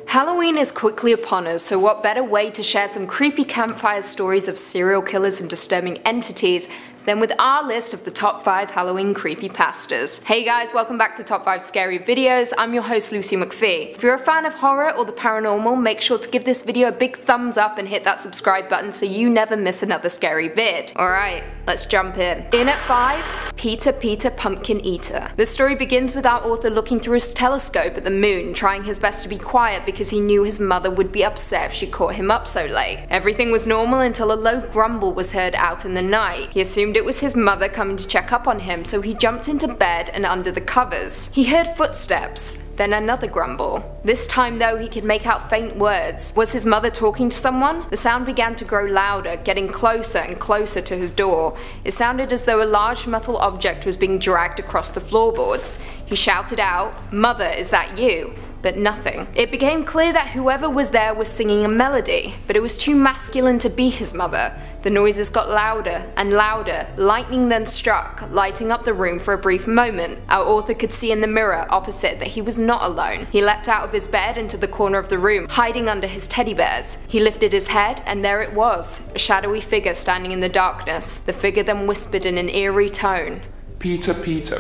Halloween is quickly upon us, so what better way to share some creepy campfire stories of serial killers and disturbing entities than with our list of the top 5 Halloween creepypastas. Hey guys, welcome back to Top 5 Scary Videos. I'm your host LUCYMCPHEE. If you're a fan of horror or the paranormal, make sure to give this video a big thumbs up and hit that subscribe button so you never miss another scary vid. Alright, let's jump in. In at 5, Peter Pumpkin Eater. The story begins with our author looking through his telescope at the moon, trying his best to be quiet because he knew his mother would be upset if she caught him up so late. Everything was normal until a low grumble was heard out in the night. He assumed it was his mother coming to check up on him, so he jumped into bed and under the covers. He heard footsteps, then another grumble. This time though, he could make out faint words. Was his mother talking to someone? The sound began to grow louder, getting closer and closer to his door. It sounded as though a large metal object was being dragged across the floorboards. He shouted out, "Mother, is that you?" But nothing. It became clear that whoever was there was singing a melody, but it was too masculine to be his mother. The noises got louder and louder. Lightning then struck, lighting up the room for a brief moment. Our author could see in the mirror opposite that he was not alone. He leapt out of his bed into the corner of the room, hiding under his teddy bears. He lifted his head, and there it was, a shadowy figure standing in the darkness. The figure then whispered in an eerie tone, Peter,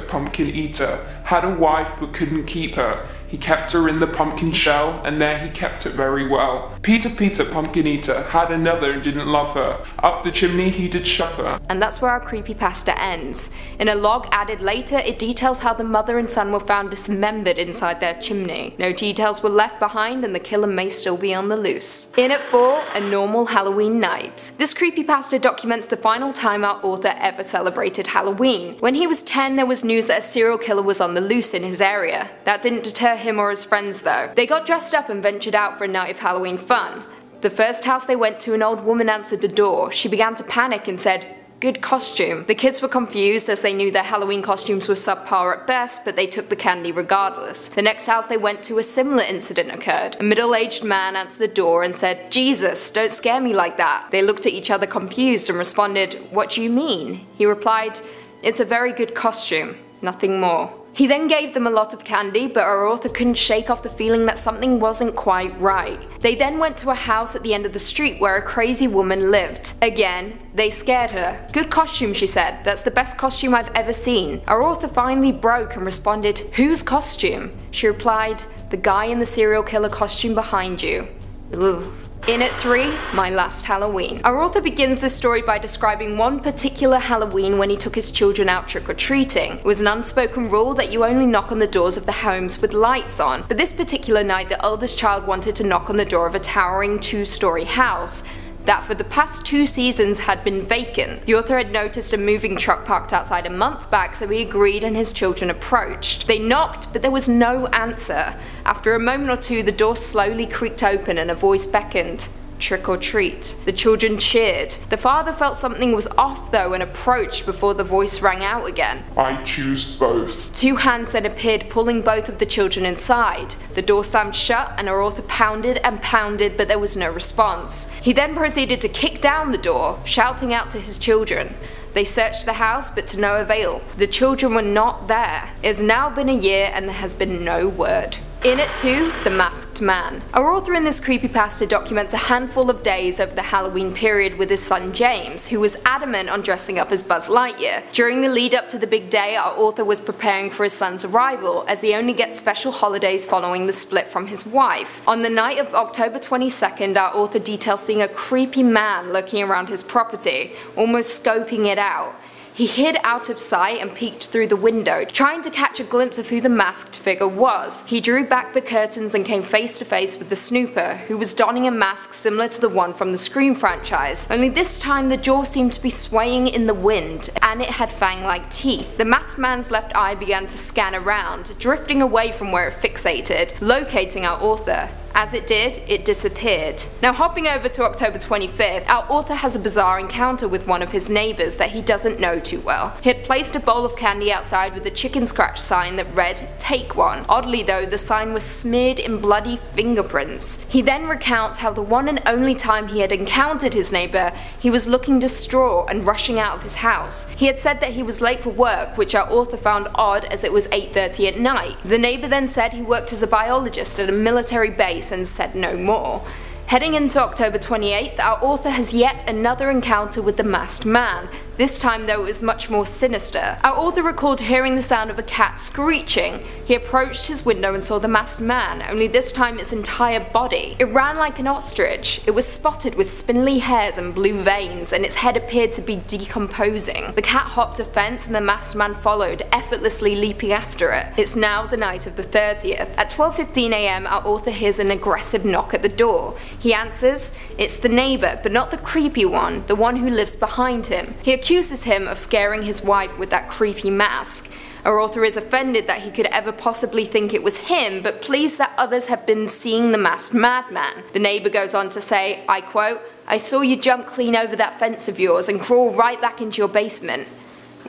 Pumpkin Eater, had a wife but couldn't keep her. He kept her in the pumpkin shell, and there he kept it very well. Peter, Pumpkin Eater, had another and didn't love her. Up the chimney he did shove her. And that's where our creepypasta ends. In a log added later, it details how the mother and son were found dismembered inside their chimney. No details were left behind, and the killer may still be on the loose. In at 4, A Normal Halloween Night. This creepypasta documents the final time our author ever celebrated Halloween. When he was 10, there was news that a serial killer was on the loose in his area. That didn't deter him or his friends though. They got dressed up and ventured out for a night of Halloween fun. The first house they went to, an old woman answered the door. She began to panic and said, "Good costume." The kids were confused as they knew their Halloween costumes were subpar at best, but they took the candy regardless. The next house they went to, a similar incident occurred. A middle-aged man answered the door and said, "Jesus, don't scare me like that." They looked at each other confused and responded, "What do you mean?" He replied, "It's a very good costume, nothing more." He then gave them a lot of candy, but our author couldn't shake off the feeling that something wasn't quite right. They then went to a house at the end of the street where a crazy woman lived. Again, they scared her. "Good costume," she said. "That's the best costume I've ever seen." Our author finally broke and responded, "Whose costume?" She replied, "The guy in the serial killer costume behind you." Ugh. In at 3, My Last Halloween. Our author begins this story by describing one particular Halloween when he took his children out trick-or-treating. It was an unspoken rule that you only knock on the doors of the homes with lights on, but this particular night the eldest child wanted to knock on the door of a towering 2-story house that for the past 2 seasons had been vacant. The author had noticed a moving truck parked outside a month back, so he agreed and his children approached. They knocked, but there was no answer. After a moment or two, the door slowly creaked open and a voice beckoned, "Trick or treat." The children cheered. The father felt something was off though and approached before the voice rang out again. "I choose both." 2 hands then appeared, pulling both of the children inside. The door slammed shut and our author pounded and pounded, but there was no response. He then proceeded to kick down the door, shouting out to his children. They searched the house, but to no avail. The children were not there. It has now been a year and there has been no word. In at 2, The Masked Man. Our author in this creepypasta documents a handful of days over the Halloween period with his son James, who was adamant on dressing up as Buzz Lightyear. During the lead up to the big day, our author was preparing for his son's arrival, as he only gets special holidays following the split from his wife. On the night of October 22nd, our author details seeing a creepy man lurking around his property, almost scoping it out. He hid out of sight and peeked through the window, trying to catch a glimpse of who the masked figure was. He drew back the curtains and came face to face with the snooper, who was donning a mask similar to the one from the Scream franchise, only this time the jaw seemed to be swaying in the wind, and it had fang-like teeth. The masked man's left eye began to scan around, drifting away from where it fixated, locating our author. As it did, it disappeared. Now hopping over to October 25th, our author has a bizarre encounter with one of his neighbours that he doesn't know too well. He had placed a bowl of candy outside with a chicken scratch sign that read, "Take one." Oddly though, the sign was smeared in bloody fingerprints. He then recounts how the one and only time he had encountered his neighbour, he was looking distraught and rushing out of his house. He had said that he was late for work, which our author found odd as it was 8:30 at night. The neighbour then said he worked as a biologist at a military base place and said no more. Heading into October 28th, our author has yet another encounter with the masked man. This time though it was much more sinister. Our author recalled hearing the sound of a cat screeching. He approached his window and saw the masked man, only this time its entire body. It ran like an ostrich. It was spotted with spindly hairs and blue veins, and its head appeared to be decomposing. The cat hopped a fence and the masked man followed, effortlessly leaping after it. It's now the night of the 30th. At 12:15 AM, our author hears an aggressive knock at the door. He answers. It's the neighbour, but not the creepy one, the one who lives behind him. He accuses him of scaring his wife with that creepy mask. Our author is offended that he could ever possibly think it was him, but pleased that others have been seeing the masked madman. The neighbour goes on to say, I quote, "I saw you jump clean over that fence of yours and crawl right back into your basement."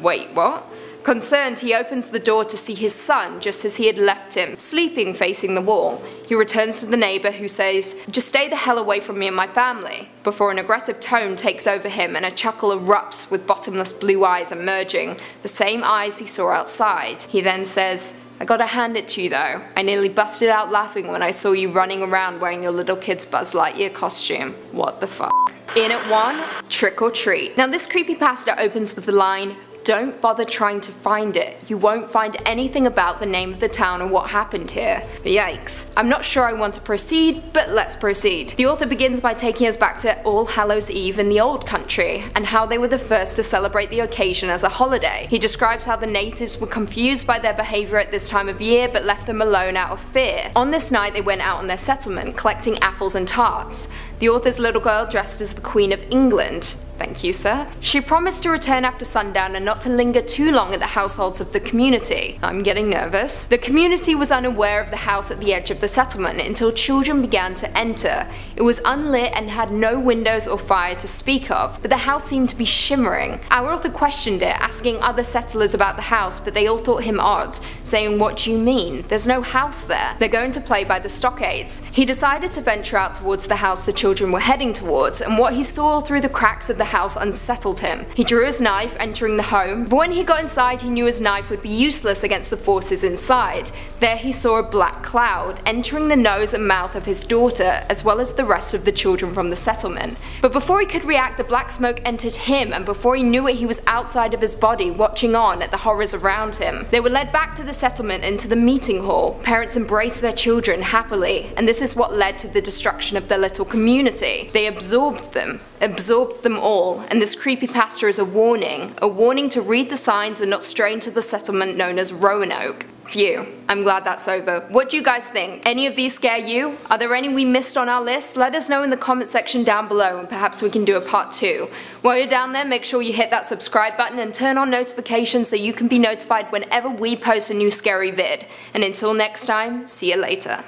Wait, what? Concerned, he opens the door to see his son just as he had left him, sleeping facing the wall. He returns to the neighbour who says, "Just stay the hell away from me and my family," before an aggressive tone takes over him and a chuckle erupts with bottomless blue eyes emerging, the same eyes he saw outside. He then says, "I gotta hand it to you though, I nearly busted out laughing when I saw you running around wearing your little kid's Buzz Lightyear costume. What the fuck?" In at 1, Trick or Treat. Now this creepypasta opens with the line, "Don't bother trying to find it. You won't find anything about the name of the town or what happened here." Yikes. I'm not sure I want to proceed, but let's proceed. The author begins by taking us back to All Hallows Eve in the old country, and how they were the first to celebrate the occasion as a holiday. He describes how the natives were confused by their behaviour at this time of year, but left them alone out of fear. On this night they went out on their settlement, collecting apples and tarts. The author's little girl dressed as the Queen of England. Thank you, sir. She promised to return after sundown and not to linger too long at the households of the community. I'm getting nervous. The community was unaware of the house at the edge of the settlement until children began to enter. It was unlit and had no windows or fire to speak of, but the house seemed to be shimmering. Our author questioned it, asking other settlers about the house, but they all thought him odd, saying, "What do you mean? There's no house there. They're going to play by the stockades." He decided to venture out towards the house the children were heading towards, and what he saw through the cracks of the house unsettled him. He drew his knife, entering the home, but when he got inside he knew his knife would be useless against the forces inside. There he saw a black cloud, entering the nose and mouth of his daughter, as well as the rest of the children from the settlement. But before he could react, the black smoke entered him, and before he knew it he was outside of his body, watching on at the horrors around him. They were led back to the settlement and to the meeting hall. Parents embraced their children happily, and this is what led to the destruction of their little community. They absorbed them all. And this creepypasta is a warning to read the signs and not stray into the settlement known as Roanoke. Phew, I'm glad that's over. What do you guys think? Any of these scare you? Are there any we missed on our list? Let us know in the comment section down below and perhaps we can do a part 2. While you're down there, make sure you hit that subscribe button and turn on notifications so you can be notified whenever we post a new scary vid. And until next time, see you later.